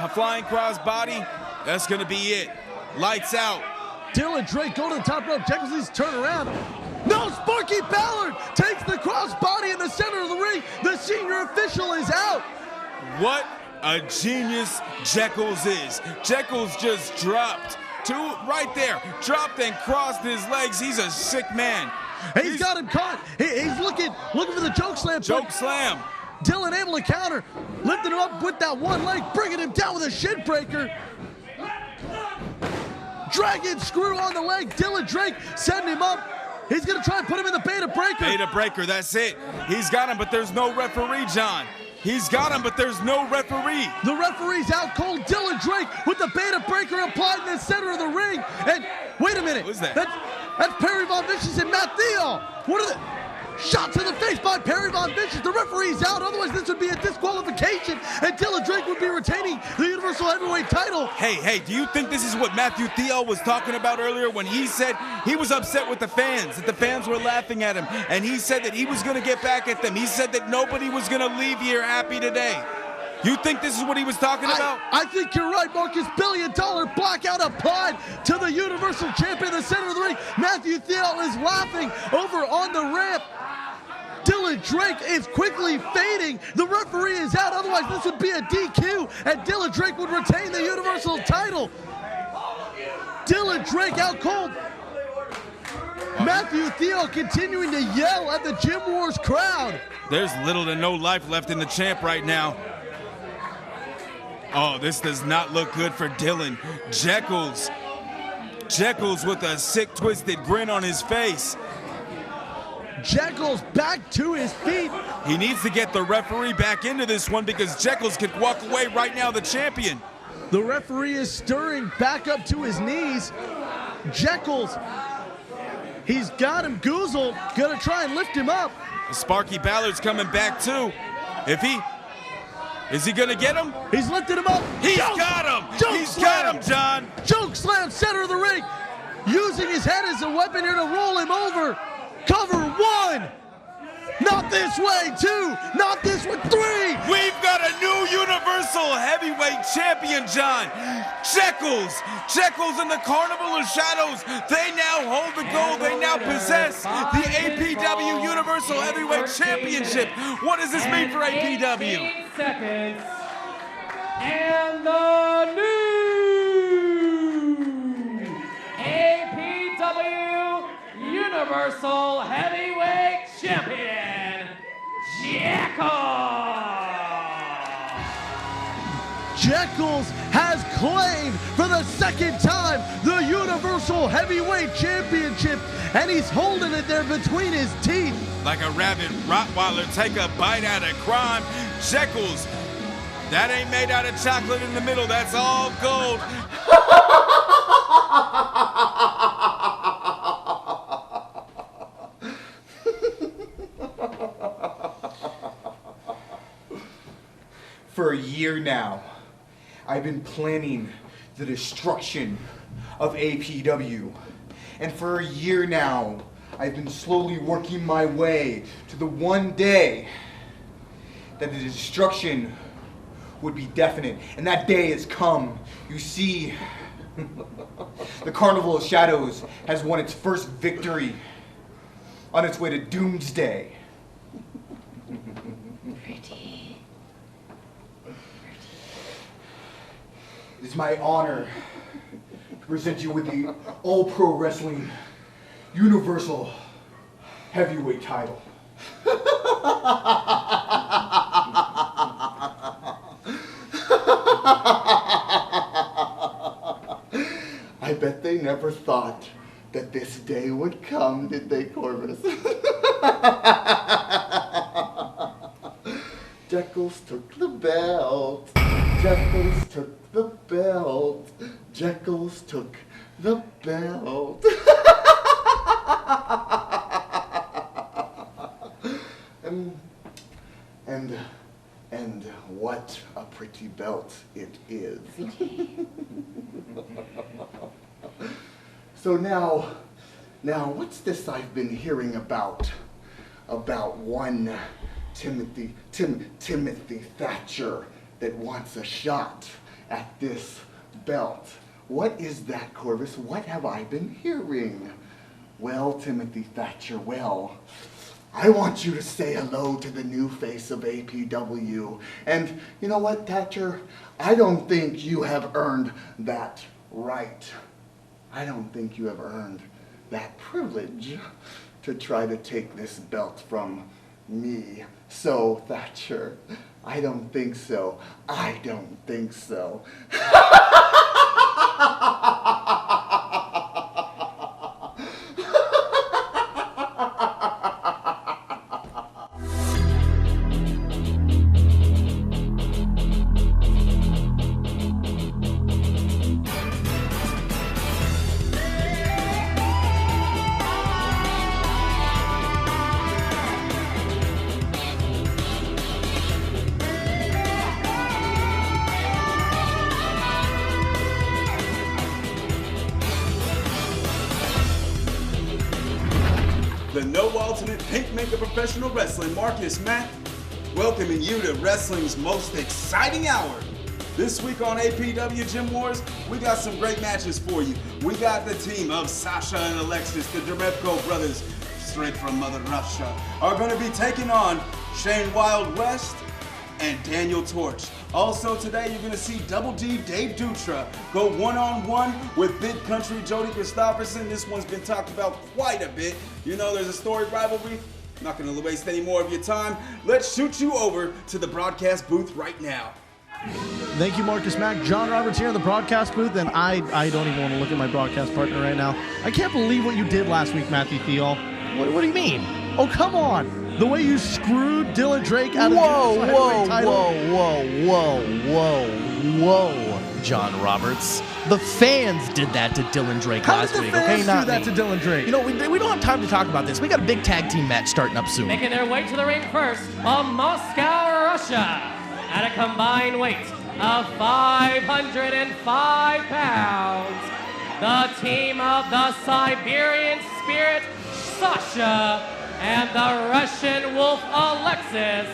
a flying cross body. That's going to be it. Lights out. Dylan Drake going to the top rope. Jekyll's needs to turn around. No, Sparky Ballard takes the crossbody in the center of the ring. The senior official is out. What a genius Jekyll's is. Jekyll's just dropped. Right there. Dropped and crossed his legs. He's a sick man. He's got him caught. He's looking for the choke slam. Choke slam. Dylan able to counter. Lifting him up with that one leg. Bringing him down with a shin breaker. Dragon screw on the leg. Dylan Drake setting him up. He's going to try and put him in the Beta Breaker. Beta Breaker, that's it. He's got him, but there's no referee, John. He's got him, but there's no referee. The referee's out cold. Dylan Drake with the Beta Breaker applied in the center of the ring. And wait a minute. Who's that? That's Perry Von Vicious and Matt Theo. What are the... Shot to the face by Perry Von Vicious. The referee's out. Otherwise, this would be a disqualification, and Dylan Drake would be retaining the Universal Heavyweight title. Hey, do you think this is what Matthew Theo was talking about earlier when he said he was upset with the fans, that the fans were laughing at him, and he said that he was going to get back at them. He said that nobody was going to leave here happy today. You think this is what he was talking about? I think you're right, Marcus. $1 billion blackout applied to the Universal Champion in the center of the ring. Matthew Theo is laughing over on the ramp. Dylan Drake is quickly fading. The referee is out. Otherwise, this would be a DQ, and Dylan Drake would retain the Universal title. Dylan Drake out cold. Matthew Theo continuing to yell at the Gym Wars crowd. There's little to no life left in the champ right now. Oh, this does not look good for Dylan. Jekyll's with a sick, twisted grin on his face. Jekyll's back to his feet. He needs to get the referee back into this one because Jekyll's could walk away right now the champion. The referee is stirring back up to his knees. Jekyll's, he's got him goozled. Gonna try and lift him up. Sparky Ballard's coming back too. Is he gonna get him? He's lifted him up. He's got him. He's got him, John. Choke slam, center of the ring. Using his head as a weapon here to roll him over. Cover one. Not this way, two. Not this one, three. We've got a new Universal Heavyweight Champion, John. Jekyll's in the Carnival of Shadows. They now hold the gold. They now possess the APW Universal Heavyweight Championship. What does this mean for APW? 15 seconds. And the new APW Universal Heavyweight Champion, Jekyll's has claimed for the second time the Universal Heavyweight Championship, and he's holding it there between his teeth. Like a rabid Rottweiler, take a bite out of crime. Jekyll's, that ain't made out of chocolate in the middle, that's all gold. For a year now, I've been planning the destruction of APW. And for a year now, I've been slowly working my way to the one day that the destruction would be definite. And that day has come. You see, the Carnival of Shadows has won its first victory on its way to Doomsday. It is my honor to present you with the All Pro Wrestling Universal Heavyweight title. I bet they never thought that this day would come, did they, Corvus? Jekyll's took the belt. Jekyll's took the belt. Jekyll's took the belt. And what a pretty belt it is. So now, what's this I've been hearing about one Timothy Thatcher that wants a shot at this belt. What is that, Corvus? What have I been hearing? Well, Timothy Thatcher, well, I want you to say hello to the new face of APW. And you know what, Thatcher? I don't think you have earned that right. I don't think you have earned that privilege to try to take this belt from me. So, Thatcher, I don't think so. I don't think so. The No Alternate Pink Maker Professional Wrestling, Marcus Mack, welcoming you to wrestling's most exciting hour. This week on APW Gym Wars, we got some great matches for you. We got the team of Sasha and Alexis, the Darevko Brothers, straight from Mother Russia, are going to be taking on Shane Wild West and Daniel Torch. Also today, you're going to see Double D Dave Dutra go one-on-one with Big Country Jody Kristofferson. This one's been talked about quite a bit. You know there's a storied rivalry. I'm not going to waste any more of your time. Let's shoot you over to the broadcast booth right now. Thank you, Marcus Mack. John Roberts here in the broadcast booth, and I don't even want to look at my broadcast partner right now. I can't believe what you did last week, Matthew Thiel. What do you mean? Oh, come on. The way you screwed Dylan Drake out of the Universal Heavyweight title. Whoa, John Roberts. The fans did that to Dylan Drake last week. How did the fans do that to Dylan Drake? You know, we don't have time to talk about this. We got a big tag team match starting up soon. Making their way to the ring first from Moscow, Russia, at a combined weight of 505 pounds. The team of the Siberian Spirit, Sasha, and the Russian Wolf, Alexis.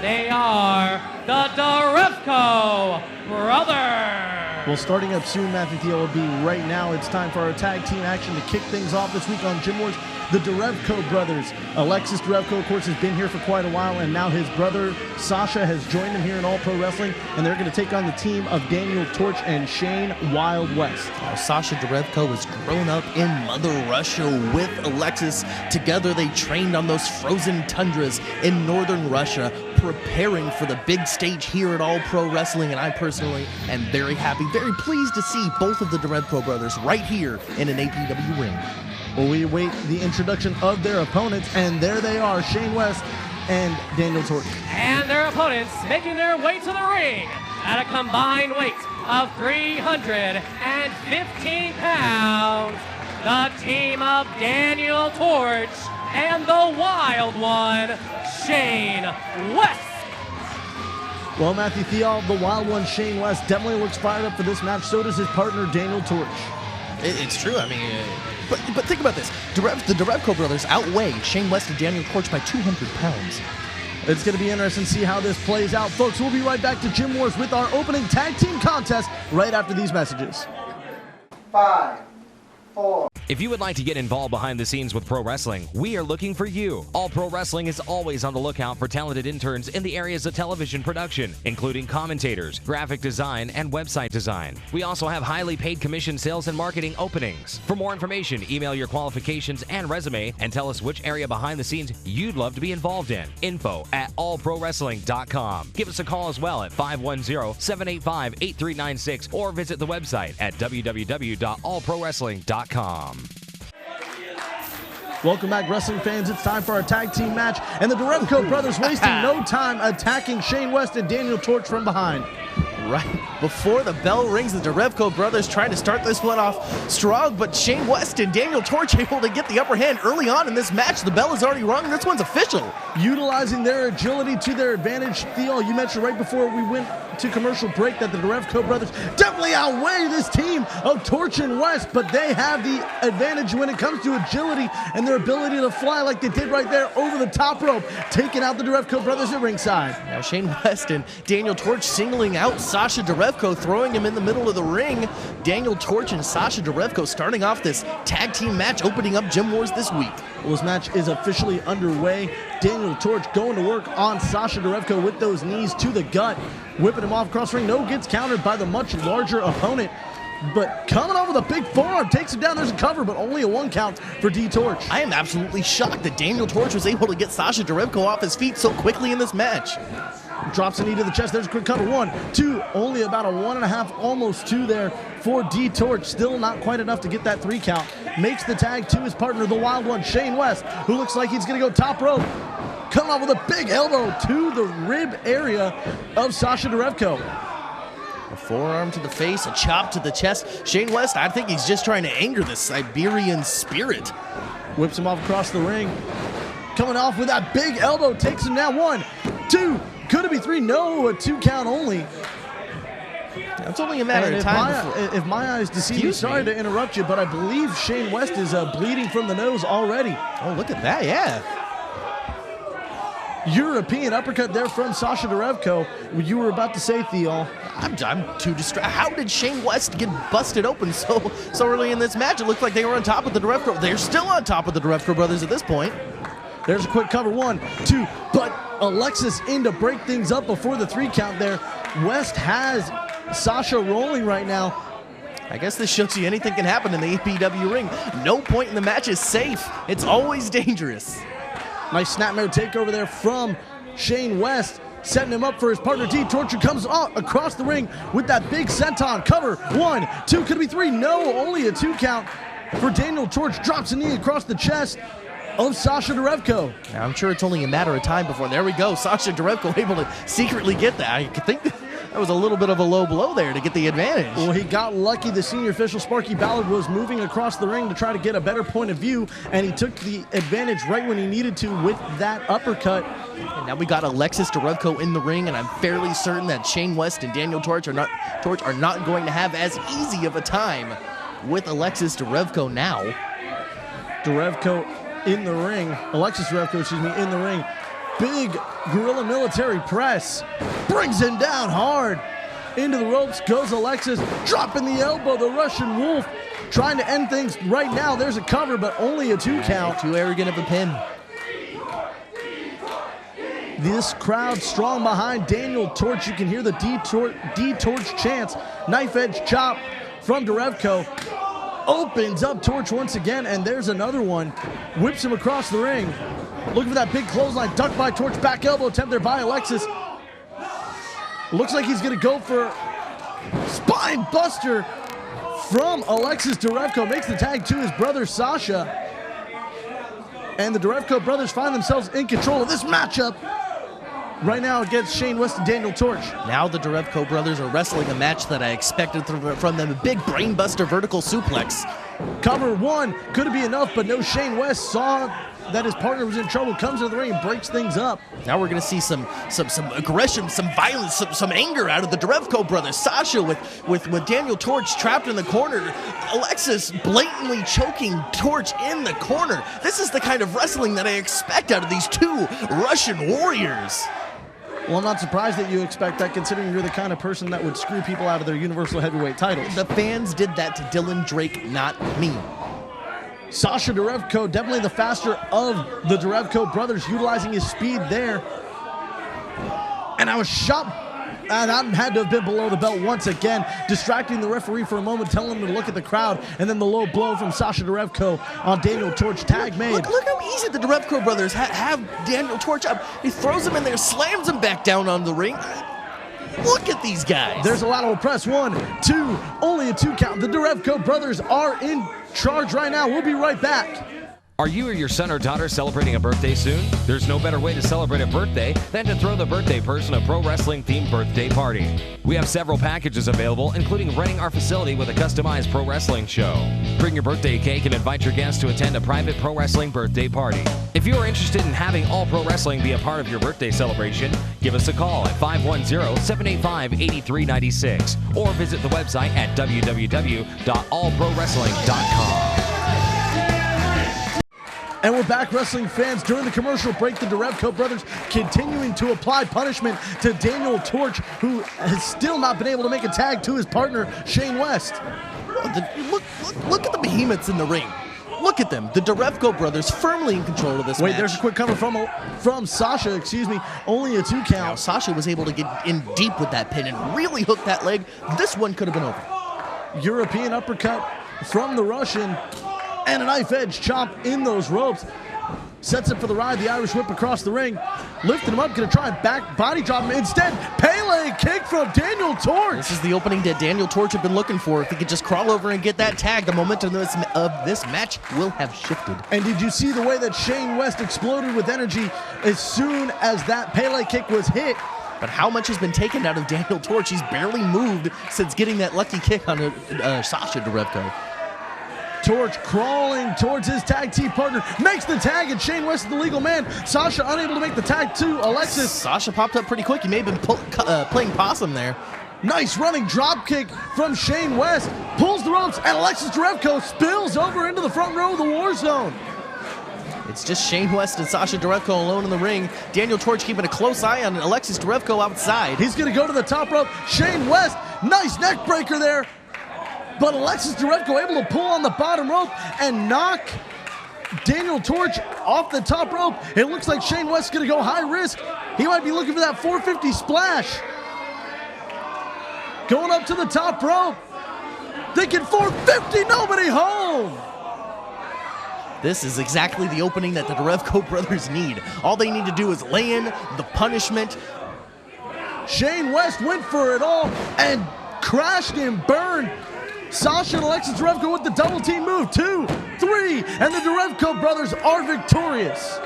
They are the Darevko Brothers. Well, starting up soon, Matthew Thiel, will be right now. It's time for our tag team action to kick things off this week on Gym Wars. The Darevko Brothers. Alexis Darevko, of course, has been here for quite a while, and now his brother Sasha has joined him here in All Pro Wrestling, and they're going to take on the team of Daniel Torch and Shane Wild West. Sasha Darevko has grown up in Mother Russia with Alexis. Together, they trained on those frozen tundras in northern Russia, preparing for the big stage here at All Pro Wrestling, and I personally am very happy, very pleased to see both of the Darevko brothers right here in an APW ring. Well, we await the introduction of their opponents, and there they are, Shane West and Daniel Torch. And their opponents making their way to the ring at a combined weight of 315 pounds. The team of Daniel Torch and the Wild One, Shane West. Well, Matthew Thiel, the Wild One, Shane West, definitely looks fired up for this match. So does his partner, Daniel Torch. It's true. I mean, but think about this. The Darevko brothers outweigh Shane West and Daniel Torch by 200 pounds. It's going to be interesting to see how this plays out. Folks, we'll be right back to Gym Wars with our opening tag team contest right after these messages. 5, 4. If you would like to get involved behind the scenes with pro wrestling, we are looking for you. All Pro Wrestling is always on the lookout for talented interns in the areas of television production, including commentators, graphic design, and website design. We also have highly paid commission sales and marketing openings. For more information, email your qualifications and resume and tell us which area behind the scenes you'd love to be involved in. info@allprowrestling.com. Give us a call as well at 510-785-8396 or visit the website at www.allprowrestling.com. Welcome back, wrestling fans. It's time for our tag team match, and the Darevko brothers wasting no time attacking Shane West and Daniel Torch from behind. Right before the bell rings, the Darevko brothers trying to start this one off strong, but Shane West and Daniel Torch able to get the upper hand early on in this match. The bell is already rung. This one's official. Utilizing their agility to their advantage. Theo, you mentioned right before we went to commercial break that the Darevko brothers definitely outweigh this team of Torch and West, but they have the advantage when it comes to agility and their ability to fly like they did right there over the top rope, taking out the Darevko brothers at ringside. Now Shane West and Daniel Torch singling out Sasha Darevko, throwing him in the middle of the ring. Daniel Torch and Sasha Darevko starting off this tag team match, opening up Gym Wars this week. Well, this match is officially underway. Daniel Torch going to work on Sasha Darevko with those knees to the gut, whipping him off cross ring. No, gets countered by the much larger opponent, but coming off with a big forearm, takes him down. There's a cover, but only a 1 count for D Torch. I am absolutely shocked that Daniel Torch was able to get Sasha Darevko off his feet so quickly in this match. Drops a knee to the chest. There's a quick cover. 1, 2, only about a 1.5, almost 2 there for D Torch. Still not quite enough to get that 3 count. Makes the tag to his partner, the Wild One, Shane West, who looks like he's going to go top rope. Coming off with a big elbow to the rib area of Sasha Darevko. A forearm to the face, a chop to the chest. Shane West, I think he's just trying to anger the Siberian spirit. Whips him off across the ring. Coming off with that big elbow, takes him down. 1, 2, could it be 3? No, a 2 count only. It's only a matter of time. If my eyes deceive me, sorry to interrupt you, but I believe Shane West is bleeding from the nose already. Oh, look at that, yeah. European uppercut there from Sasha Darevko. You were about to say, Theo. I'm too distracted. How did Shane West get busted open so early in this match? It looked like they were on top of the Darevko. They're still on top of the Darevko brothers at this point. There's a quick cover. 1, 2, but Alexis in to break things up before the 3 count there. West has Sasha rolling right now. I guess this shows you anything can happen in the APW ring. No point in the match is safe. It's always dangerous. Nice snapmare takeover there from Shane West, setting him up for his partner D Torch, who comes across the ring with that big senton cover. 1, 2, could it be 3? No, only a 2 count for Daniel Torch. Drops a knee across the chest of Sasha Darevko. Now, I'm sure it's only a matter of time before, there we go, Sasha Darevko able to secretly get that. I think that was a little bit of a low blow there to get the advantage. Well, he got lucky. The senior official, Sparky Ballard, was moving across the ring to try to get a better point of view, and he took the advantage right when he needed to with that uppercut. And now we got Alexis Darevko in the ring, and I'm fairly certain that Shane West and Daniel Torch are not going to have as easy of a time with Alexis Darevko now. Darevko in the ring. Alexis Darevko, excuse me, in the ring. Big gorilla military press. Brings him down hard. Into the ropes goes Alexis. Dropping the elbow, the Russian Wolf. Trying to end things right now. There's a cover, but only a 2 count. Too arrogant of a pin. This crowd strong behind Daniel Torch. You can hear the D-Torch chants. Knife edge chop from Darevko. Opens up Torch once again, and there's another one. Whips him across the ring. Looking for that big clothesline. Ducked by Torch. Back elbow attempt there by Alexis. Looks like he's going to go for spine buster from Alexis Darevko. Makes the tag to his brother Sasha. And the Darevko brothers find themselves in control of this matchup right now against Shane West and Daniel Torch. Now the Darevko brothers are wrestling a match that I expected from them. A big brainbuster vertical suplex. Cover 1. Could it be enough? But no, Shane West saw that his partner was in trouble, comes to the ring and breaks things up. Now we're going to see some aggression, some violence, some anger out of the Darevko brothers. Sasha with Daniel Torch trapped in the corner. Alexis blatantly choking Torch in the corner. This is the kind of wrestling that I expect out of these 2 Russian warriors. Well, I'm not surprised that you expect that, considering you're the kind of person that would screw people out of their Universal Heavyweight titles. The fans did that to Dylan Drake, not me. Sasha Darevko, definitely the faster of the Darevko brothers, utilizing his speed there. And I was shocked, and I had to have been below the belt once again, distracting the referee for a moment, telling him to look at the crowd, and then the low blow from Sasha Darevko on Daniel Torch, tag made. Look how easy the Darevko brothers have Daniel Torch up. He throws him in there, slams him back down on the ring. Look at these guys. There's a lateral press. 1, 2, only a 2 count. The Darevko brothers are in charge right now. We'll be right back. Are you or your son or daughter celebrating a birthday soon? There's no better way to celebrate a birthday than to throw the birthday person a pro wrestling themed birthday party. We have several packages available, including renting our facility with a customized pro wrestling show. Bring your birthday cake and invite your guests to attend a private pro wrestling birthday party. If you are interested in having all pro wrestling be a part of your birthday celebration, give us a call at 510-785-8396 or visit the website at www.allprowrestling.com. And we're back, wrestling fans. During the commercial break, the Darevko Brothers continuing to apply punishment to Daniel Torch, who has still not been able to make a tag to his partner, Shane West. Look at the behemoths in the ring. Look at them. The Darevko Brothers firmly in control of this match. Wait, there's a quick cover from Sasha, only a 2 count. Now, Sasha was able to get in deep with that pin and really hook that leg. This one could have been over. European uppercut from the Russian. And a knife edge chop in those ropes. Sets it for the ride, the Irish whip across the ring. Lifting him up, gonna try and back body drop him. Instead, Pele kick from Daniel Torch. This is the opening that Daniel Torch had been looking for. If he could just crawl over and get that tag, the momentum of this match will have shifted. And did you see the way that Shane West exploded with energy as soon as that Pele kick was hit? But how much has been taken out of Daniel Torch? He's barely moved since getting that lucky kick on Sasha Darevko. Torch crawling towards his tag team partner, makes the tag, and Shane West is the legal man. Sasha unable to make the tag to Alexis. Sasha popped up pretty quick. He may have been playing possum there. Nice running drop kick from Shane West. Pulls the ropes, and Alexis Darevko spills over into the front row of the War Zone. It's just Shane West and Sasha Darevko alone in the ring. Daniel Torch keeping a close eye on Alexis Darevko outside. He's going to go to the top rope. Shane West, nice neck breaker there. But Alexis Darevko able to pull on the bottom rope and knock Daniel Torch off the top rope. It looks like Shane West's going to go high risk. He might be looking for that 450 splash. Going up to the top rope. Thinking 450, nobody home. This is exactly the opening that the Darevko brothers need. All they need to do is lay in the punishment. Shane West went for it all and crashed and burned Sasha and Alexis Darevko with the double team move. 2, 3, and the Darevko brothers are victorious.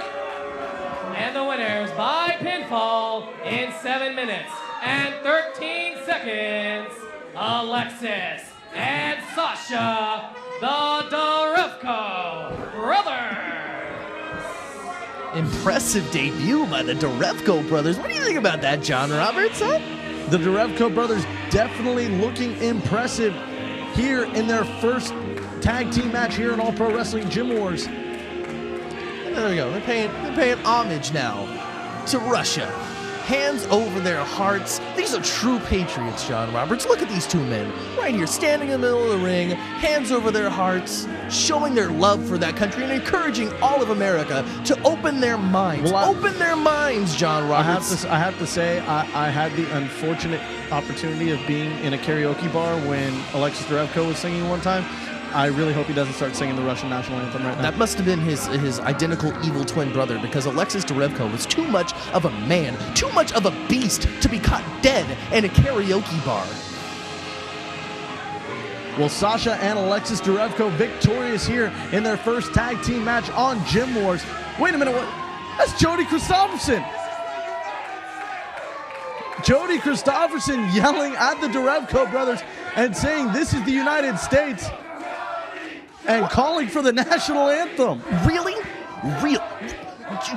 And the winners by pinfall in 7 minutes and 13 seconds, Alexis and Sasha, the Darevko brothers. Impressive debut by the Darevko brothers. What do you think about that, John Roberts? Huh? The Darevko brothers definitely looking impressive here in their first tag team match here in All Pro Wrestling Gym Wars. And there we go. They're paying homage now to Russia. Hands over their hearts. These are true patriots, John Roberts. Look at these two men right here, standing in the middle of the ring, hands over their hearts, showing their love for that country and encouraging all of America to open their minds. Open their minds, John Roberts. I have to say, I had the unfortunate opportunity of being in a karaoke bar when Alexis Darevko was singing one time. I really hope he doesn't start singing the Russian national anthem right now. That must have been his identical evil twin brother, because Alexis Darevko was too much of a man, too much of a beast to be caught dead in a karaoke bar. Well, Sasha and Alexis Darevko victorious here in their first tag team match on Gym Wars. Wait a minute, what? That's Jody Kristofferson. Jody Kristofferson yelling at the Darevko brothers and saying this is the United States and calling for the national anthem. Really?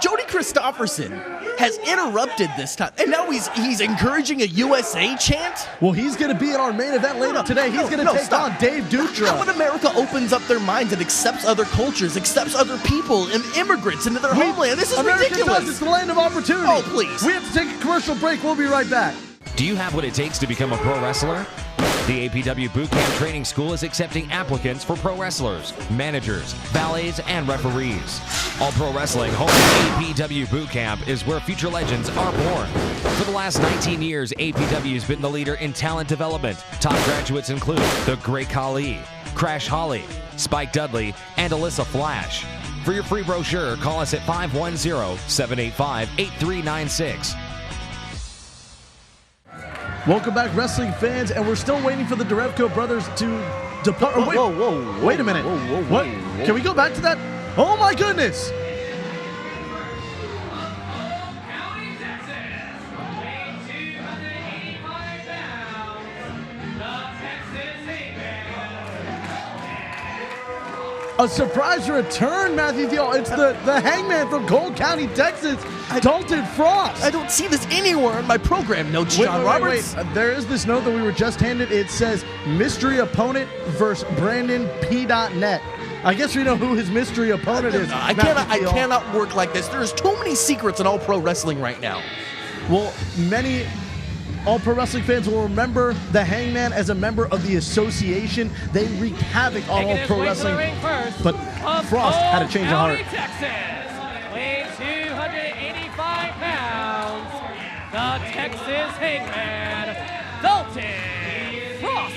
Jody Kristofferson has interrupted this time, and now he's encouraging a USA chant? Well, he's going to be in our main event later today. He's going to take on Dave Dutra. How when America opens up their minds and accepts other cultures, accepts other people and immigrants into their homeland? This is ridiculous. It's the land of opportunity. Oh, please. We have to take a commercial break. We'll be right back. Do you have what it takes to become a pro wrestler? The APW Bootcamp Training School is accepting applicants for pro wrestlers, managers, valets, and referees. All Pro Wrestling home APW Bootcamp is where future legends are born. For the last 19 years, APW has been the leader in talent development. Top graduates include The Great Khali, Crash Holly, Spike Dudley, and Alyssa Flash. For your free brochure, call us at 510-785-8396. Welcome back, wrestling fans, and we're still waiting for the Darevko brothers to depart. Wait a minute. What? Can we go back to that? Oh my goodness! A surprise return, Matthew Thiel. It's the Hangman from Cole County, Texas, Dalton Frost. I don't see this anywhere in my program notes, Wait, John wait, Roberts. wait. There is this note that we were just handed. It says mystery opponent versus Brandon P.net. I guess we know who his mystery opponent is. I cannot work like this. There's too many secrets in all pro wrestling right now. Well, many All Pro Wrestling fans will remember the Hangman as a member of the association. They wreaked havoc on All Pro Wrestling. But Frost had a change of heart. Texas, weighing 285 pounds, the Texas Hangman, Dalton Frost.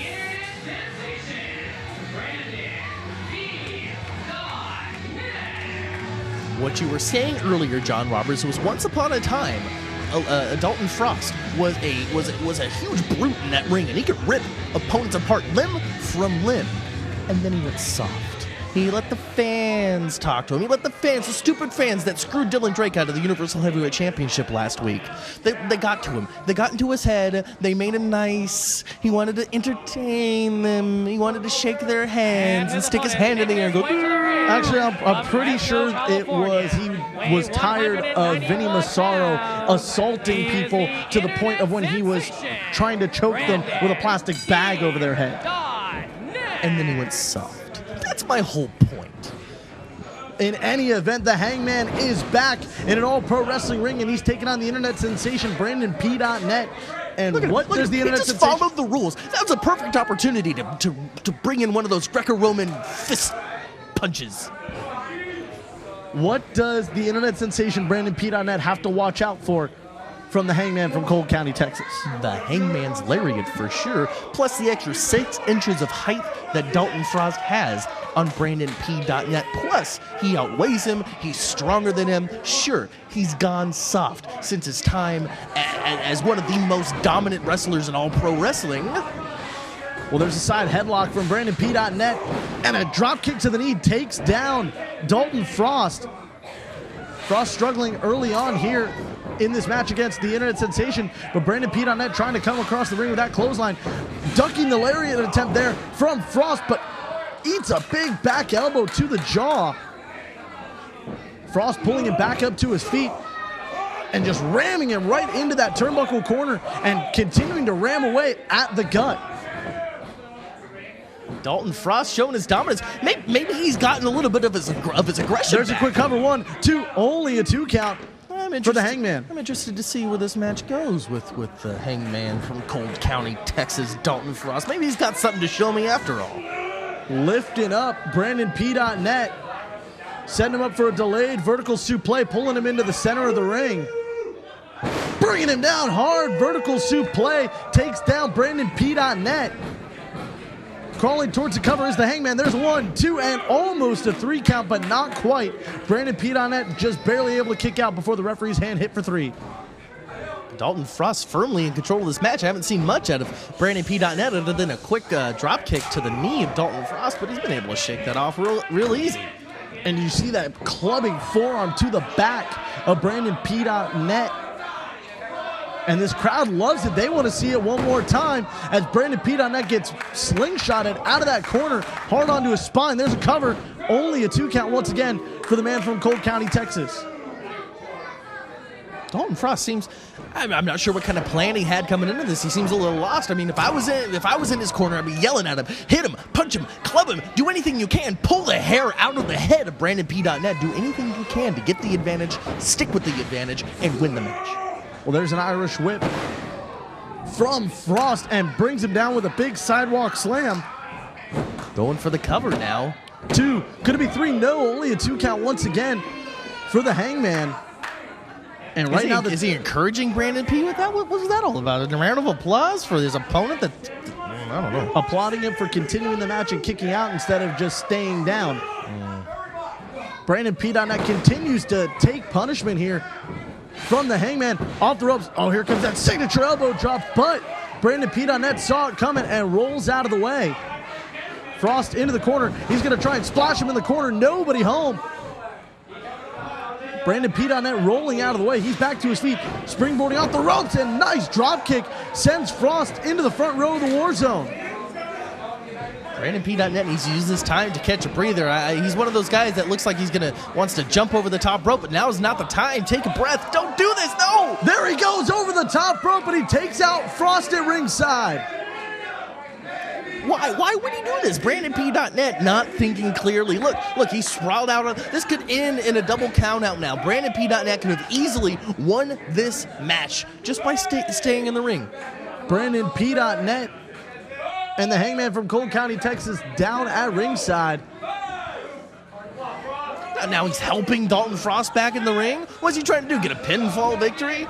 What you were saying earlier, John Roberts, was once upon a time, Dalton Frost was a huge brute in that ring, and he could rip opponents apart limb from limb. And then he went soft. He let the fans talk to him. He let the fans, the stupid fans that screwed Dylan Drake out of the Universal Heavyweight Championship last week. They got to him. They got into his head. They made him nice. He wanted to entertain them. He wanted to shake their hands and stick his hand in the air and go. Actually, I'm pretty sure it was he was tired of Vinny Massaro assaulting people to the point of when he was trying to choke them with a plastic bag over their head. And then he went soft. That's my whole point. In any event, the Hangman is back in an all-pro wrestling ring, and he's taking on the internet sensation Brandon P.net. And what does the internet sensation... He just followed the rules. That was a perfect opportunity to bring in one of those Greco-Roman fist punches. What does the internet sensation Brandon P.net have to watch out for from the Hangman from Cole County, Texas? The Hangman's lariat for sure, plus the extra 6 inches of height that Dalton Frost has on Brandon P.net. Plus, he outweighs him, he's stronger than him. Sure, he's gone soft since his time as one of the most dominant wrestlers in all pro wrestling. Well, there's a side headlock from Brandon P.net, and a drop kick to the knee takes down Dalton Frost. Frost struggling early on here in this match against the internet sensation, but Brandon P.net trying to come across the ring with that clothesline, ducking the lariat attempt there from Frost, but eats a big back elbow to the jaw. Frost pulling him back up to his feet and just ramming him right into that turnbuckle corner and continuing to ram away at the gut. Dalton Frost showing his dominance. Maybe he's gotten a little bit of his aggression. There's back. a quick cover, 1, 2, only a 2 count for the Hangman. I'm interested to see where this match goes with the Hangman from Cold County, Texas, Dalton Frost. Maybe he's got something to show me after all. Lifting up Brandon P.net, setting him up for a delayed vertical suplex, pulling him into the center of the ring. Bringing him down hard, vertical suplex, takes down Brandon P.net. Crawling towards the cover is the Hangman. There's 1, 2, and almost a 3 count, but not quite. Brandon P.net just barely able to kick out before the referee's hand hit for 3. Dalton Frost firmly in control of this match. I haven't seen much out of Brandon P.net other than a quick drop kick to the knee of Dalton Frost, but he's been able to shake that off real easy. And you see that clubbing forearm to the back of Brandon P.net. And this crowd loves it. They want to see it one more time as Brandon P.net gets slingshotted out of that corner, hard onto his spine. There's a cover, only a 2 count once again for the man from Cole County, Texas. Dalton Frost seems, I'm not sure what kind of plan he had coming into this. He seems a little lost. I mean, if I was in his corner, I'd be yelling at him, hit him, punch him, club him, do anything you can, pull the hair out of the head of Brandon P.net, do anything you can to get the advantage, stick with the advantage, and win the match. Well, there's an Irish whip from Frost and brings him down with a big sidewalk slam. Going for the cover now. 2, could it be 3? No, only a 2 count once again for the Hangman. And right now, is he encouraging Brandon P with that? What was that all about? A round of applause for his opponent? I don't know. Applauding him for continuing the match and kicking out instead of just staying down. Brandon P.net continues to take punishment here from the Hangman off the ropes. Oh, here comes that signature elbow drop, but Brandon P.net saw it coming and rolls out of the way. Frost into the corner. He's going to try and splash him in the corner. Nobody home. Brandon P.Net rolling out of the way. He's back to his feet, springboarding off the ropes, and nice drop kick sends Frost into the front row of the war zone. Brandon P.Net needs to use this time to catch a breather. He's one of those guys that looks like he's wants to jump over the top rope, but now is not the time. Take a breath. Don't do this. No! There he goes over the top rope, and he takes out Frost at ringside. Why would he do this? Brandon P.Net not thinking clearly. Look, he sprawled out. This could end in a double count out now. Brandon P.Net could have easily won this match just by staying in the ring. Brandon P.Net and the Hangman from Cole County, Texas, down at ringside. Now he's helping Dalton Frost back in the ring. What's he trying to do? Get a pinfall victory?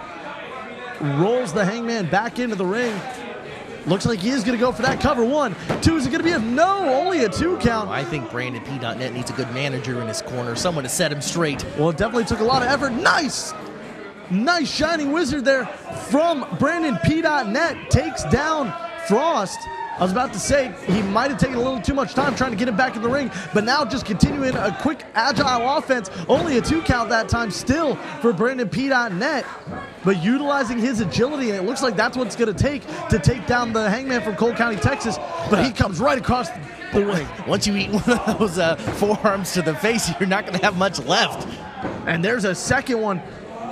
Rolls the Hangman back into the ring. Looks like he is going to go for that cover. 1, 2, is it going to be a no? Only a 2 count. I think Brandon P.Net needs a good manager in his corner, someone to set him straight. Well, it definitely took a lot of effort. Nice shining wizard there from Brandon P.Net. Takes down Frost. I was about to say he might have taken a little too much time trying to get him back in the ring, but now just continuing a quick, agile offense. Only a 2 count that time still for Brandon P.Net, but utilizing his agility, and it looks like that's what it's going to take down the Hangman from Cole County, Texas, but he comes right across the ring. Once you eat one of those forearms to the face, you're not going to have much left. And there's a second one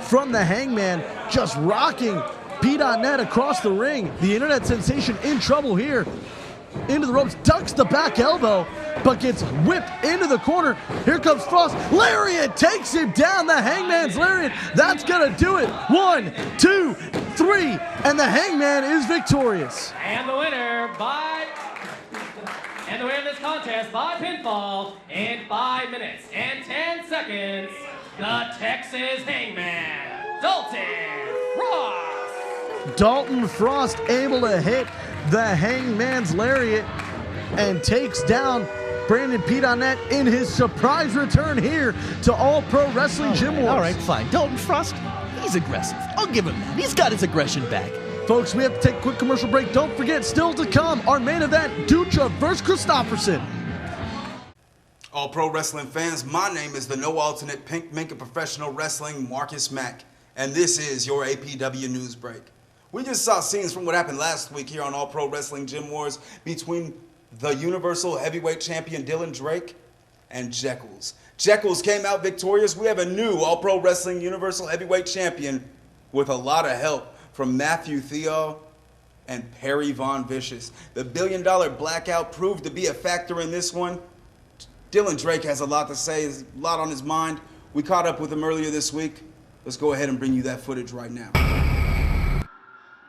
from the Hangman, just rocking P.Net across the ring. The internet sensation in trouble here. Into the ropes, ducks the back elbow, but gets whipped into the corner. Here comes Frost. Lariat takes him down. The Hangman's Lariat. That's going to do it. 1, 2, 3, and the Hangman is victorious. And the winner of this contest by pinfall in 5 minutes and 10 seconds, the Texas Hangman, Dalton Frost. Dalton Frost able to hit the Hangman's Lariat and takes down Brandon P.Net in his surprise return here to All Pro Wrestling Gym Wars. All right, fine. Dalton Frost, he's aggressive. I'll give him that. He's got his aggression back. Folks, we have to take a quick commercial break. Don't forget, still to come, our main event, Dutra versus Kristofferson. All Pro Wrestling fans, my name is the no alternate Pink Mink of Professional Wrestling, Marcus Mack, and this is your APW News Break. We just saw scenes from what happened last week here on All Pro Wrestling Gym Wars between the Universal Heavyweight Champion Dylan Drake and Jekyll's. Jekyll's came out victorious. We have a new All Pro Wrestling Universal Heavyweight Champion with a lot of help from Matthew Theo and Perry Von Vicious. The $1 billion blackout proved to be a factor in this one. Dylan Drake has a lot to say, a lot on his mind. We caught up with him earlier this week. Let's go ahead and bring you that footage right now.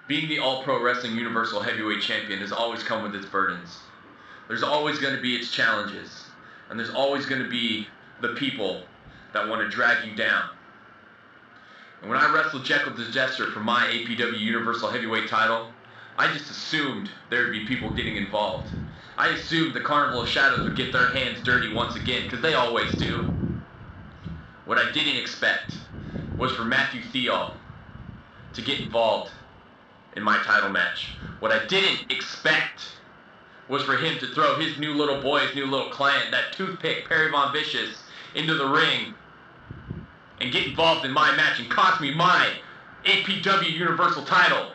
Being the All-Pro Wrestling Universal Heavyweight Champion has always come with its burdens. There's always going to be its challenges, and there's always going to be the people that want to drag you down. And when I wrestled Jekyll the Jester for my APW Universal Heavyweight title, I just assumed there would be people getting involved. I assumed the Carnival of Shadows would get their hands dirty once again, because they always do. What I didn't expect was for Matthew Theo to get involved in my title match. What I didn't expect was for him to throw his new little boy, his new little client, that toothpick, Perry Von Vicious, into the ring and get involved in my match and cost me my APW Universal title.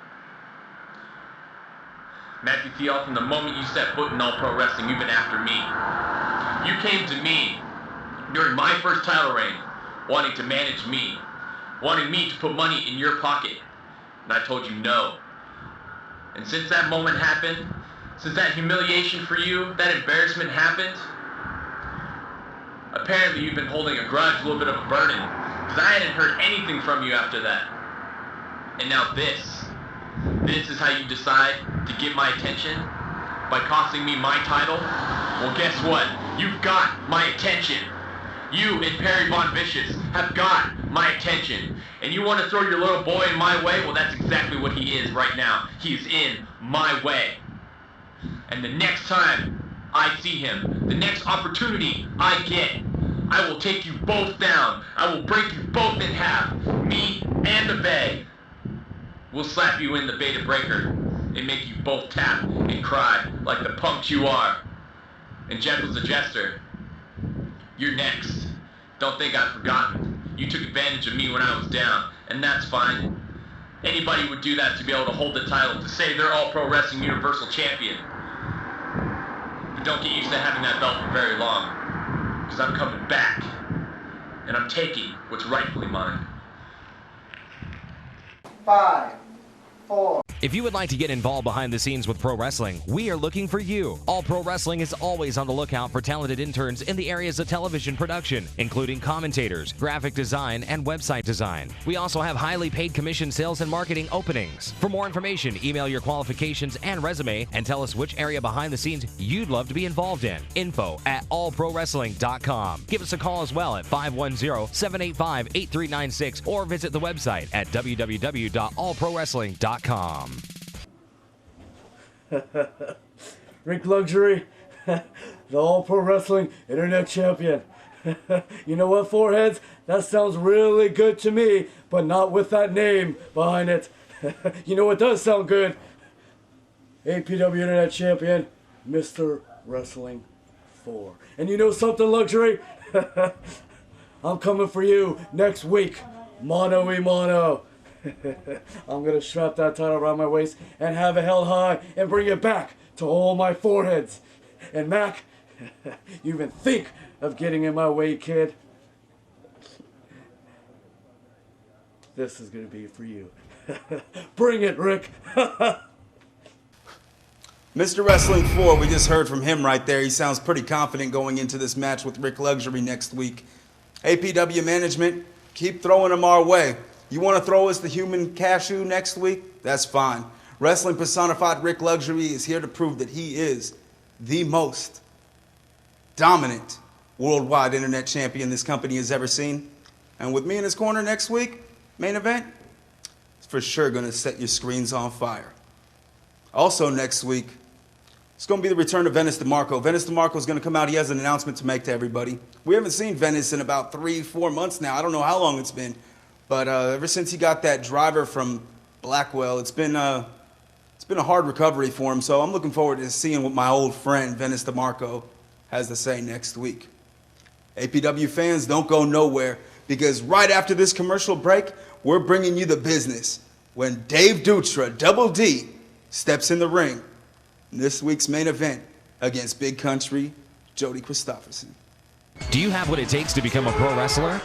Matthew Theo, from the moment you set foot in All Pro Wrestling, you've been after me. You came to me during my first title reign, wanting to manage me, wanting me to put money in your pocket. And I told you no. And since that moment happened, since that humiliation for you, that embarrassment happened, apparently you've been holding a grudge, a little bit of a burden, because I hadn't heard anything from you after that. And now this is how you decide to get my attention? By costing me my title? Well, guess what? You've got my attention. You and Perry Von Vicious have got my attention. And you want to throw your little boy in my way? Well, that's exactly what he is right now. He's in my way. And the next time I see him, the next opportunity I get, I will take you both down. I will break you both in half. Me and the Bay. We'll slap you in the Beta Breaker and make you both tap and cry like the punks you are. And Jekyll's the Jester, you're next. Don't think I've forgotten. You took advantage of me when I was down, and that's fine. Anybody would do that to be able to hold the title, to say they're All Pro Wrestling Universal Champion. But don't get used to having that belt for very long, because I'm coming back, and I'm taking what's rightfully mine. 5, 4. If you would like to get involved behind the scenes with pro wrestling, we are looking for you. All Pro Wrestling is always on the lookout for talented interns in the areas of television production, including commentators, graphic design, and website design. We also have highly paid commission sales and marketing openings. For more information, email your qualifications and resume and tell us which area behind the scenes you'd love to be involved in. info@allprowrestling.com. Give us a call as well at 510-785-8396 or visit the website at www.allprowrestling.com. Rick Luxury, the All Pro Wrestling Internet Champion. You know what, Foreheads? That sounds really good to me, but not with that name behind it. You know what does sound good? APW Internet Champion, Mr. Wrestling 4. And you know something, Luxury? I'm coming for you next week, mano-a-mano. I'm gonna strap that title around my waist and have it held high and bring it back to all my foreheads. And Mac, you even think of getting in my way, kid? This is gonna be for you. Bring it, Rick. Mr. Wrestling 4, we just heard from him right there. He sounds pretty confident going into this match with Rick Luxury next week. APW management, keep throwing them our way. You want to throw us the human cashew next week? That's fine. Wrestling personified Rick Luxury is here to prove that he is the most dominant worldwide internet champion this company has ever seen. And with me in his corner next week, main event, it's for sure going to set your screens on fire. Also next week, it's going to be the return of Venice DeMarco. Venice DeMarco is going to come out. He has an announcement to make to everybody. We haven't seen Venice in about 3-4 months now. I don't know how long it's been. But ever since he got that driver from Blackwell, it's been a hard recovery for him. So I'm looking forward to seeing what my old friend Venice DeMarco has to say next week. APW fans, don't go nowhere, because right after this commercial break, we're bringing you the business when Dave Dutra, Double D, steps in the ring in this week's main event against Big Country Jody Kristofferson. Do you have what it takes to become a pro wrestler?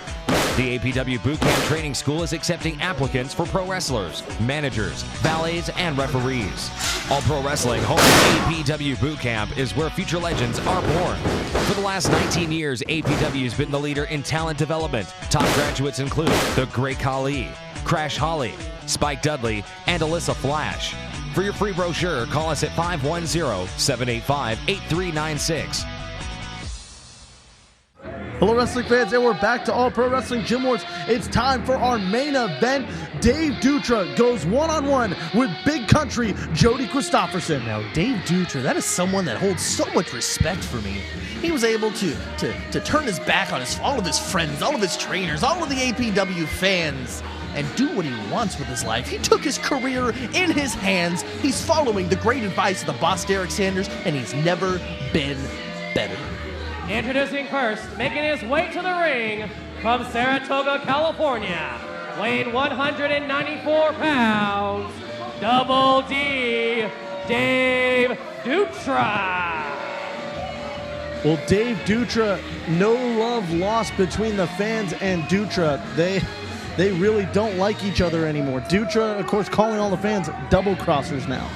The APW Bootcamp Training School is accepting applicants for pro wrestlers, managers, valets, and referees. All Pro Wrestling home APW Bootcamp is where future legends are born. For the last 19 years, APW has been the leader in talent development. Top graduates include The Great Khali, Crash Holly, Spike Dudley, and Alyssa Flash. For your free brochure, call us at 510-785-8396. Hello, wrestling fans, and we're back to All Pro Wrestling Gym Wars. It's time for our main event. Dave Dutra goes one-on-one with Big Country Jody Kristofferson. Now, Dave Dutra, that is someone that holds so much respect for me. He was able to turn his back on all of his friends, all of his trainers, all of the APW fans, and do what he wants with his life. He took his career in his hands. He's following the great advice of the boss, Derek Sanders, and he's never been better. Introducing first, making his way to the ring from Saratoga, California, weighing 194 pounds, Double D, Dave Dutra. Well, Dave Dutra, no love lost between the fans and Dutra. They really don't like each other anymore. Dutra, of course, calling all the fans double-crossers now.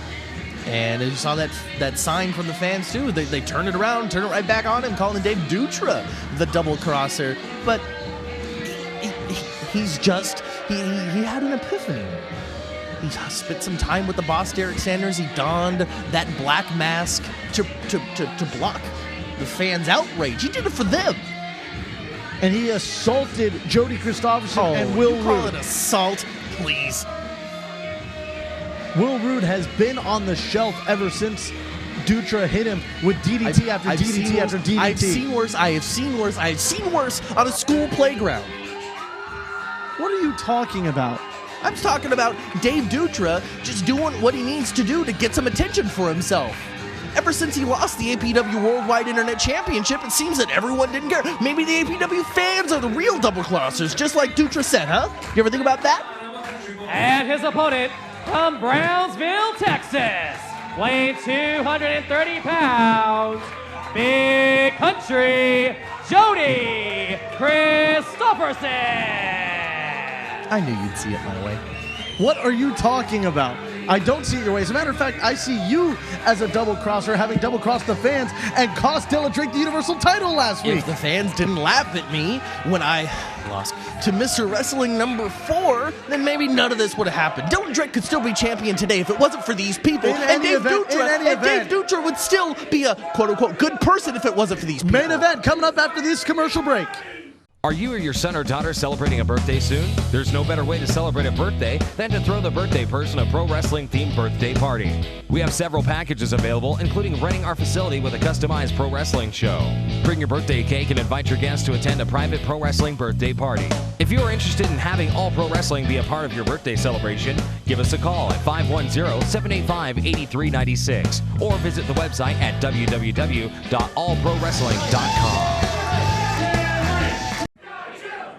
And you saw that sign from the fans too. They turned it around, turned it right back on him, calling Dave Dutra the double crosser. But he had an epiphany. He spent some time with the boss, Derek Sanders. He donned that black mask to block the fans' outrage. He did it for them. And he assaulted Jody Kristofferson and Will Rude. Call it assault, please. Will Rude has been on the shelf ever since Dutra hit him with DDT after DDT after DDT. I've seen worse. I have seen worse. I have seen worse on a school playground. What are you talking about? I'm talking about Dave Dutra just doing what he needs to do to get some attention for himself. ever since he lost the APW Worldwide Internet Championship, it seems that everyone didn't care. Maybe the APW fans are the real double-crossers, just like Dutra said, huh? You ever think about that? And his opponent from Brownsville, Texas, weighing 230 pounds, Big Country, Jody Kristofferson. I knew you'd see it my way. What are you talking about? I don't see it your way. As a matter of fact, I see you as a double crosser, having double crossed the fans and cost Dero Drake the Universal title last week. If the fans didn't laugh at me when I lost to Mr. Wrestling number 4, then maybe none of this would have happened. Dero Drake could still be champion today if it wasn't for these people. And Dave Dutra would still be a quote-unquote good person if it wasn't for these people. Main event coming up after this commercial break. Are you or your son or daughter celebrating a birthday soon? There's no better way to celebrate a birthday than to throw the birthday person a pro wrestling themed birthday party. We have several packages available, including renting our facility with a customized pro wrestling show. Bring your birthday cake and invite your guests to attend a private pro wrestling birthday party. If you are interested in having all pro wrestling be a part of your birthday celebration, give us a call at 510-785-8396 or visit the website at www.allprowrestling.com.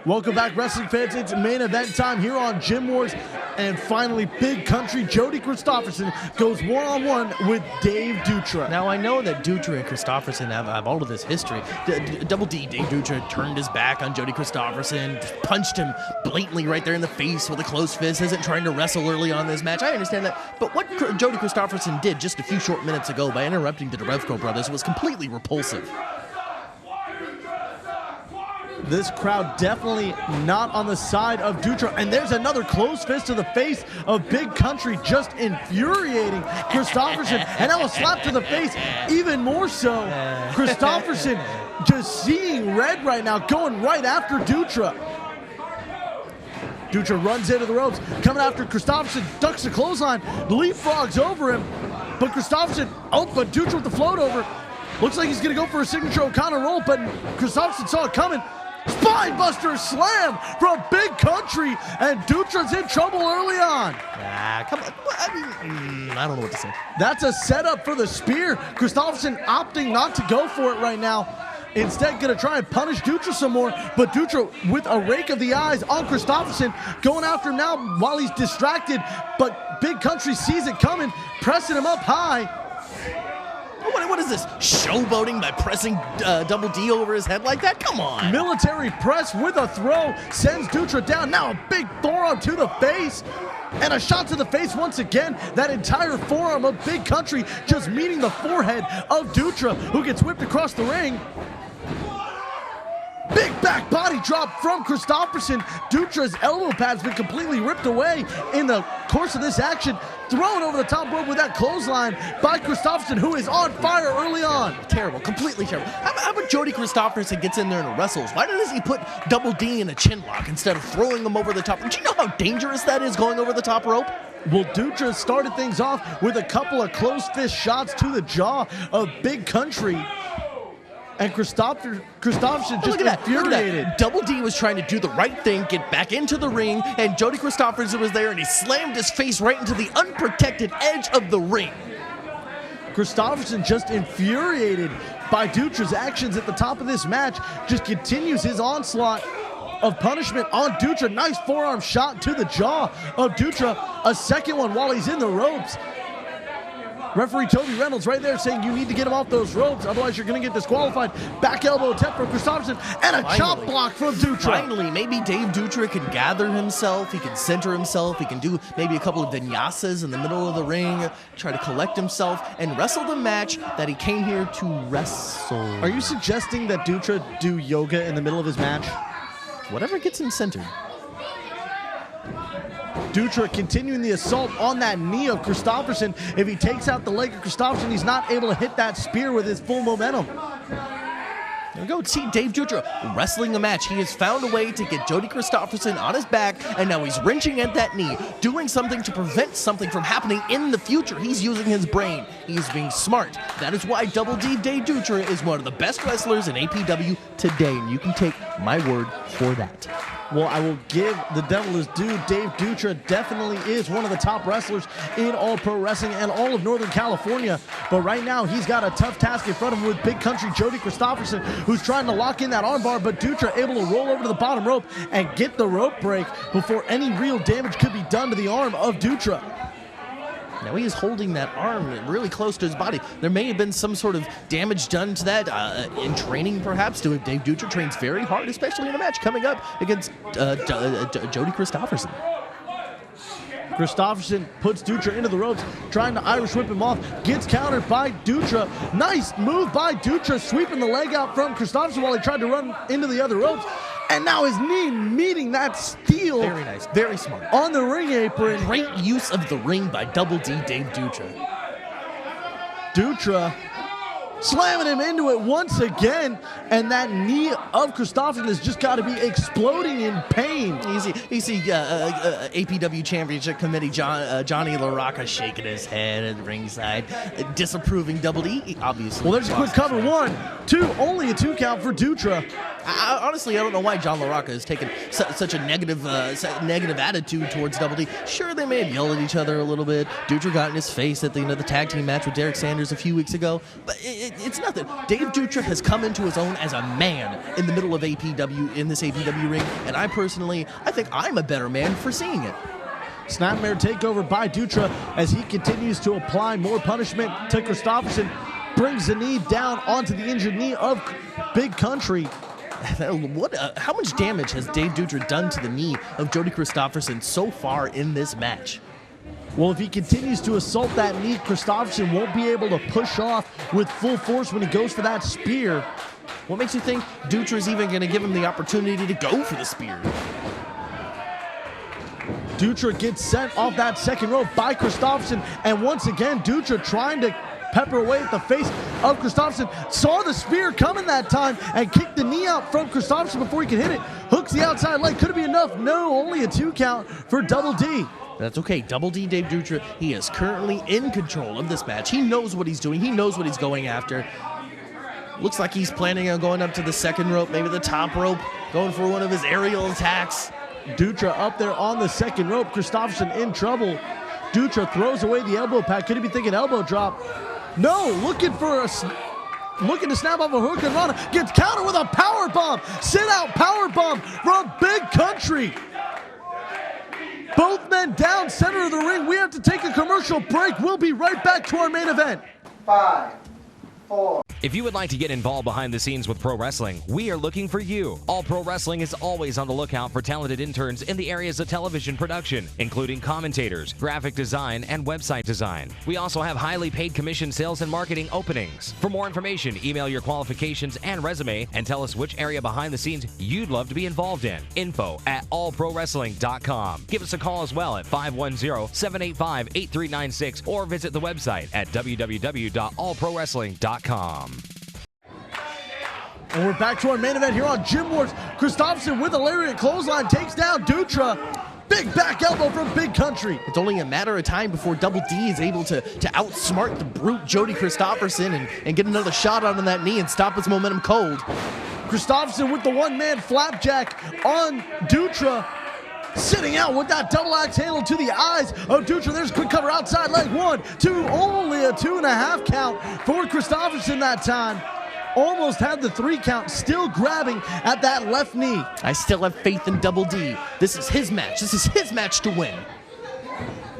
Welcome back, wrestling fans. It's main event time here on Gym Wars. And finally, Big Country Jody Kristofferson goes one-on-one with Dave Dutra. Now, I know that Dutra and Kristofferson have all of this history. Double D, Dave Dutra, turned his back on Jody Kristofferson, just punched him blatantly right there in the face with a closed fist, isn't trying to wrestle early on this match. I understand that. But what Jody Kristofferson did just a few short minutes ago by interrupting the Darevko Brothers was completely repulsive. This crowd definitely not on the side of Dutra. And there's another closed fist to the face of Big Country, just infuriating Kristofferson. And now a slap to the face, even more so. Kristofferson just seeing red right now, going right after Dutra. Dutra runs into the ropes, coming after Kristofferson, ducks the clothesline, leapfrogs over him. But Kristofferson, but Dutra with the float over. Looks like he's going to go for a signature O'Connor roll, but Kristofferson saw it coming. Spinebuster slam from Big Country, and Dutra's in trouble early on. Come on. I don't know what to say. That's a setup for the spear. Kristofferson opting not to go for it right now. Instead, going to try and punish Dutra some more, but Dutra with a rake of the eyes on Kristofferson, going after him now while he's distracted, but Big Country sees it coming, pressing him up high. What is this, showboating by pressing Double D over his head like that? Come on. Military press with a throw sends Dutra down. Now a big forearm to the face. And a shot to the face once again. That entire forearm of Big Country just meeting the forehead of Dutra, who gets whipped across the ring. Big back body drop from Kristofferson. Dutra's elbow pad's been completely ripped away in the course of this action. Thrown over the top rope with that clothesline by Kristofferson, who is on fire early on. Terrible, completely terrible. How about Jody Kristofferson gets in there and wrestles? Why doesn't he put Double D in a chin lock instead of throwing him over the top? Do you know how dangerous that is going over the top rope? Well, Dutra started things off with a couple of closed fist shots to the jaw of Big Country. And Kristofferson just infuriated. Double D was trying to do the right thing, get back into the ring, and Jody Kristofferson was there, and he slammed his face right into the unprotected edge of the ring. Kristofferson, just infuriated by Dutra's actions at the top of this match, just continues his onslaught of punishment on Dutra. Nice forearm shot to the jaw of Dutra. A second one while he's in the ropes. Referee Toby Reynolds right there saying you need to get him off those ropes, otherwise you're going to get disqualified. Back elbow attempt from Kristofferson, and a chop block from Dutra. Finally, maybe Dave Dutra can gather himself, he can center himself, he can do maybe a couple of vinyasas in the middle of the ring, try to collect himself, and wrestle the match that he came here to wrestle. Are you suggesting that Dutra do yoga in the middle of his match? Whatever gets him centered. Dutra continuing the assault on that knee of Kristofferson. If he takes out the leg of Kristofferson, he's not able to hit that spear with his full momentum. There we go. See Dave Dutra wrestling the match. He has found a way to get Jody Kristofferson on his back, and now he's wrenching at that knee, doing something to prevent something from happening in the future. He's using his brain. He's being smart. That is why Double D Dave Dutra is one of the best wrestlers in APW today, and you can take my word for that. Well, I will give the devil his due. Dave Dutra definitely is one of the top wrestlers in all pro wrestling and all of Northern California. But right now, he's got a tough task in front of him with big country Jody Kristofferson, who's trying to lock in that armbar, but Dutra able to roll over to the bottom rope and get the rope break before any real damage could be done to the arm of Dutra. Now he is holding that arm really close to his body. There may have been some sort of damage done to that in training, perhaps. Dave Dutra trains very hard, especially in a match coming up against Jody Kristofferson. Kristofferson puts Dutra into the ropes, trying to Irish whip him off, gets countered by Dutra. Nice move by Dutra, sweeping the leg out from Kristofferson while he tried to run into the other ropes. And now his knee meeting that steel. Very nice, very smart. On the ring apron. Great use of the ring by Double D Dave Dutra. Dutra slamming him into it once again, and that knee of Kristofferson has just got to be exploding in pain. You see APW Championship Committee Johnny LaRocca shaking his head at ringside, disapproving Double D, obviously. Well, there's a quick cover. 1, 2, only a 2 count for Dutra. Honestly, I don't know why John LaRocca has taken such a negative attitude towards Double D. Sure, they may have yelled at each other a little bit. Dutra got in his face at the end of the tag team match with Derek Sanders a few weeks ago, but it's nothing. Dave Dutra has come into his own as a man in the middle of APW, in this APW ring, and I think I'm a better man for seeing it. Snapmare takeover by Dutra as he continues to apply more punishment to Kristofferson. Brings the knee down onto the injured knee of Big Country. How much damage has Dave Dutra done to the knee of Jody Kristofferson so far in this match? Well, if he continues to assault that knee, Kristofferson won't be able to push off with full force when he goes for that spear. What makes you think Dutra's even going to give him the opportunity to go for the spear? Dutra gets sent off that second rope by Kristofferson, and once again, Dutra trying to pepper away at the face of Kristofferson. Saw the spear coming that time and kicked the knee out from Kristofferson before he could hit it. Hooks the outside leg. Could it be enough? No, only a 2 count for Double D. That's okay. Double D Dave Dutra, he is currently in control of this match. He knows what he's doing. He knows what he's going after. Looks like he's planning on going up to the second rope, maybe the top rope, going for one of his aerial attacks. Dutra up there on the second rope. Kristofferson in trouble. Dutra throws away the elbow pad. Could he be thinking elbow drop? No, looking to snap off a hook and run. Gets countered with a power bomb. Sit out power bomb from Big Country. Both men down center of the ring. We have to take a commercial break. We'll be right back to our main event. 5, 4. If you would like to get involved behind the scenes with pro wrestling, we are looking for you. All Pro Wrestling is always on the lookout for talented interns in the areas of television production, including commentators, graphic design, and website design. We also have highly paid commission sales and marketing openings. For more information, email your qualifications and resume and tell us which area behind the scenes you'd love to be involved in. info@allprowrestling.com. Give us a call as well at 510-785-8396 or visit the website at www.allprowrestling.com. And we're back to our main event here on Gym Wars. Kristofferson with a lariat clothesline takes down Dutra. Big back elbow from Big Country. It's only a matter of time before Double D is able to outsmart the brute Jody Kristofferson and get another shot out on that knee and stop his momentum cold. Kristofferson with the one-man flapjack on Dutra. Sitting out with that double axe handle to the eyes of Dutra. There's a quick cover outside leg. 1, 2, only a 2.5 count for Kristofferson that time. Almost had the 3 count, still grabbing at that left knee. I still have faith in Double D. This is his match. This is his match to win.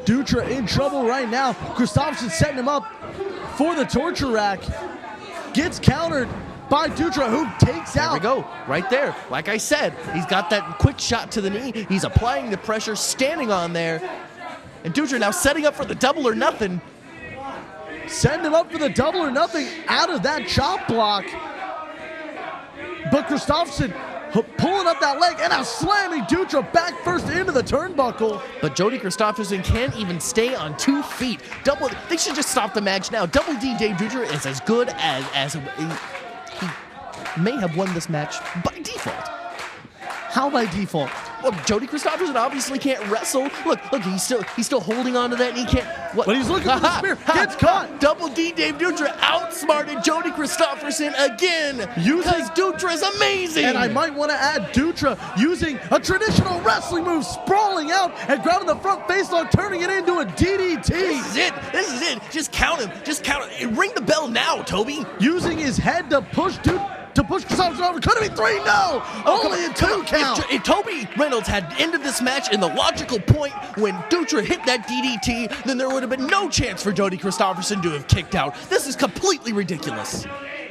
Dutra in trouble right now. Kristofferson setting him up for the torture rack. Gets countered by Dutra, who takes out. There we go, right there. Like I said, he's got that quick shot to the knee. He's applying the pressure, standing on there. And Dutra now setting up for the double or nothing. Send him up for the double or nothing out of that chop block. But Kristofferson pulling up that leg and now slamming Dutra back first into the turnbuckle. But Jody Kristofferson can't even stay on 2 feet. They should just stop the match now. Double D Dave Dutra is as good as he may have won this match by default. How by default? Well, Jody Kristofferson obviously can't wrestle. Look, he's still holding on to that knee. Can't. What? But he's looking for the spear. Gets caught. Double D Dave Dutra outsmarted Jody Kristofferson again. Because Dutra is amazing. And I might want to add Dutra using a traditional wrestling move, sprawling out and grabbing the front facelock, turning it into a DDT. This is it. Just count him. Ring the bell now, Toby. Using his head to push Kristofferson over. Could it be 3? No! Only a 2 count. If Toby Reynolds had ended this match in the logical point when Dutra hit that DDT, then there would have been no chance for Jody Kristofferson to have kicked out. This is completely ridiculous.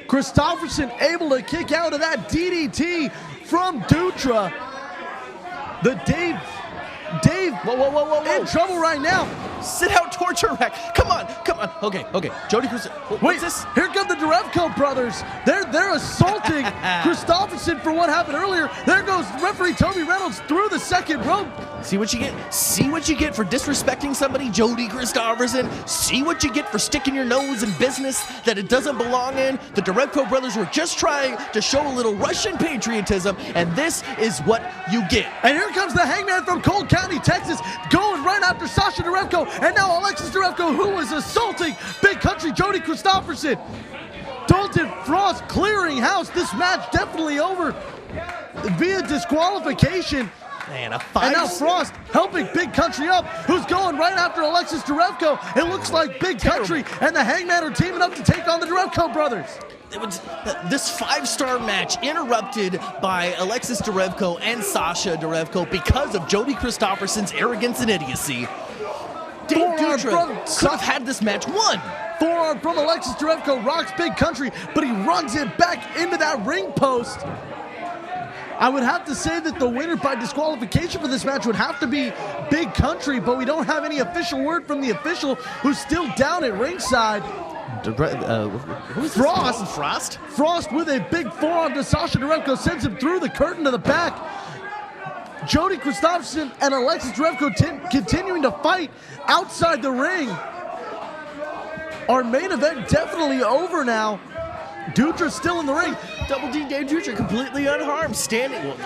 Kristofferson able to kick out of that DDT from Dutra. The Dave, whoa, in trouble right now. Sit out torture rack. Come on. Okay. Jody Kristofferson. Wait, here come the Darevko Brothers. They're assaulting Kristofferson for what happened earlier. There goes referee Toby Reynolds through the second rope. See what you get for disrespecting somebody, Jody Kristofferson. See what you get for sticking your nose in business that it doesn't belong in. The Darevko Brothers were just trying to show a little Russian patriotism, and this is what you get. And here comes the Hangman from Cole County, Texas, going right after Sasha Darevko, and now Alexis Darevko, who was assaulting Big Country Jody Kristofferson. Dalton Frost clearing house. This match definitely over via disqualification. Man, and now Frost helping Big Country up, who's going right after Alexis Darevko. It looks like Big Country and the Hangman are teaming up to take on the Darevko Brothers. This 5-star match interrupted by Alexis Darevko and Sasha Darevko because of Jody Kristofferson's arrogance and idiocy. Dave Dutra could have had this match won. Forearm from Alexis Darevko rocks Big Country, but he runs it back into that ring post. I would have to say that the winner by disqualification for this match would have to be Big Country, but we don't have any official word from the official, who's still down at ringside. Who's Frost? Frost with a big forearm to Sasha Darevko sends him through the curtain to the back. Jody Kristofferson and Alexis Darevko continuing to fight outside the ring. Our main event definitely over now. Dutra's still in the ring. Double D Dave Dutra completely unharmed,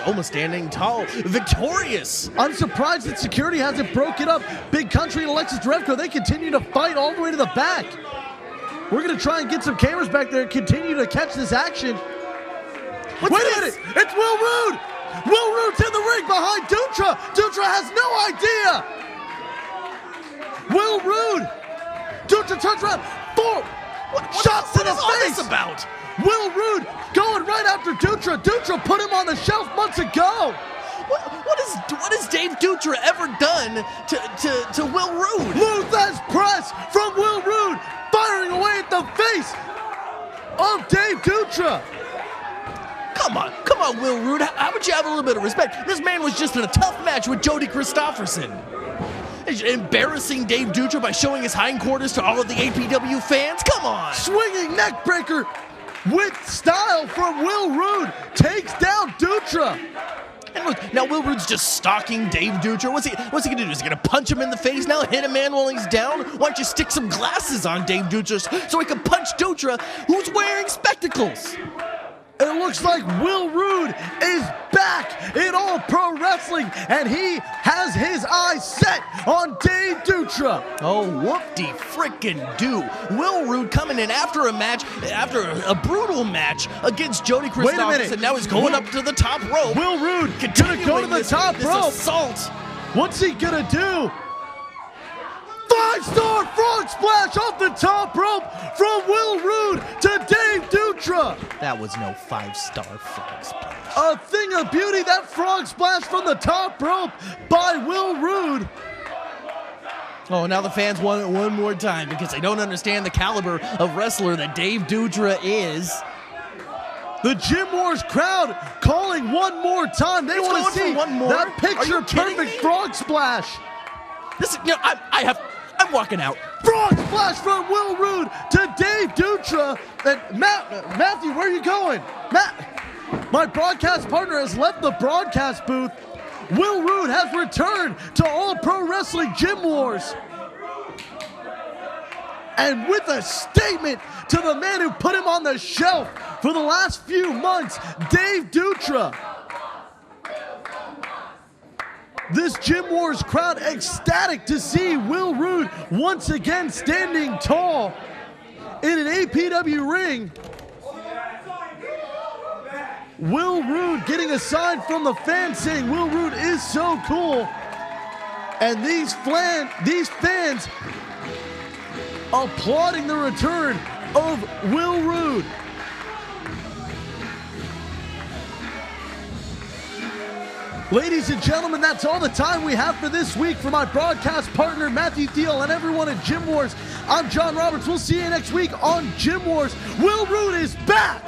almost standing tall, victorious. I'm surprised that security hasn't broken up. Big Country and Alexis Darevko, they continue to fight all the way to the back. We're going to try and get some cameras back there and continue to catch this action. Wait a minute! It's Will Rude! Will Rude's in the ring behind Dutra! Dutra has no idea! Will Rude! Dutra turns around. Shots to the face! What is this about? Will Rude going right after Dutra. Dutra put him on the shelf months ago. What has Dave Dutra ever done to Will Rude? Luthez press from Will Rude, firing away at the face of Dave Dutra. Come on, Will Rude. How would you have a little bit of respect? This man was just in a tough match with Jody Kristofferson. Embarrassing Dave Dutra by showing his hindquarters to all of the APW fans. Come on. Swinging neck breaker with style from Will Rude takes down Dutra. And look, now Will Rude's just stalking Dave Dutra. What's he gonna do? Is he gonna punch him in the face now? Hit a man while he's down? Why don't you stick some glasses on Dave Dutra so he can punch Dutra, who's wearing spectacles? It looks like Will Rude is back in All Pro Wrestling, and he has his eyes set on Dave Dutra. Oh, whoop-de-frickin-do. Will Rude coming in after a brutal match against Jody Kristofferson. Now he's going up to the top rope. Will Rude gonna go to the top rope. Assault. What's he gonna do? 5-star frog splash off the top rope from Will Rude to Dave Dutra. That was no 5-star frog splash. A thing of beauty, that frog splash from the top rope by Will Rude. Oh, now the fans want it one more time because they don't understand the caliber of wrestler that Dave Dutra is. The Gym Wars crowd calling one more time. They want to see that picture-perfect frog splash. I'm walking out. Frog splash from Will Rude to Dave Dutra. And Matthew, where are you going? My broadcast partner has left the broadcast booth. Will Rude has returned to All Pro Wrestling Gym Wars. And with a statement to the man who put him on the shelf for the last few months, Dave Dutra. This Gym Wars crowd ecstatic to see Will Rude once again standing tall in an APW ring. Will Rude getting a sign from the fans saying Will Rude is so cool. And these fans applauding the return of Will Rude. Ladies and gentlemen, that's all the time we have for this week. For my broadcast partner, Matthew Thiel, and everyone at Gym Wars, I'm John Roberts. We'll see you next week on Gym Wars. Will Rude is back!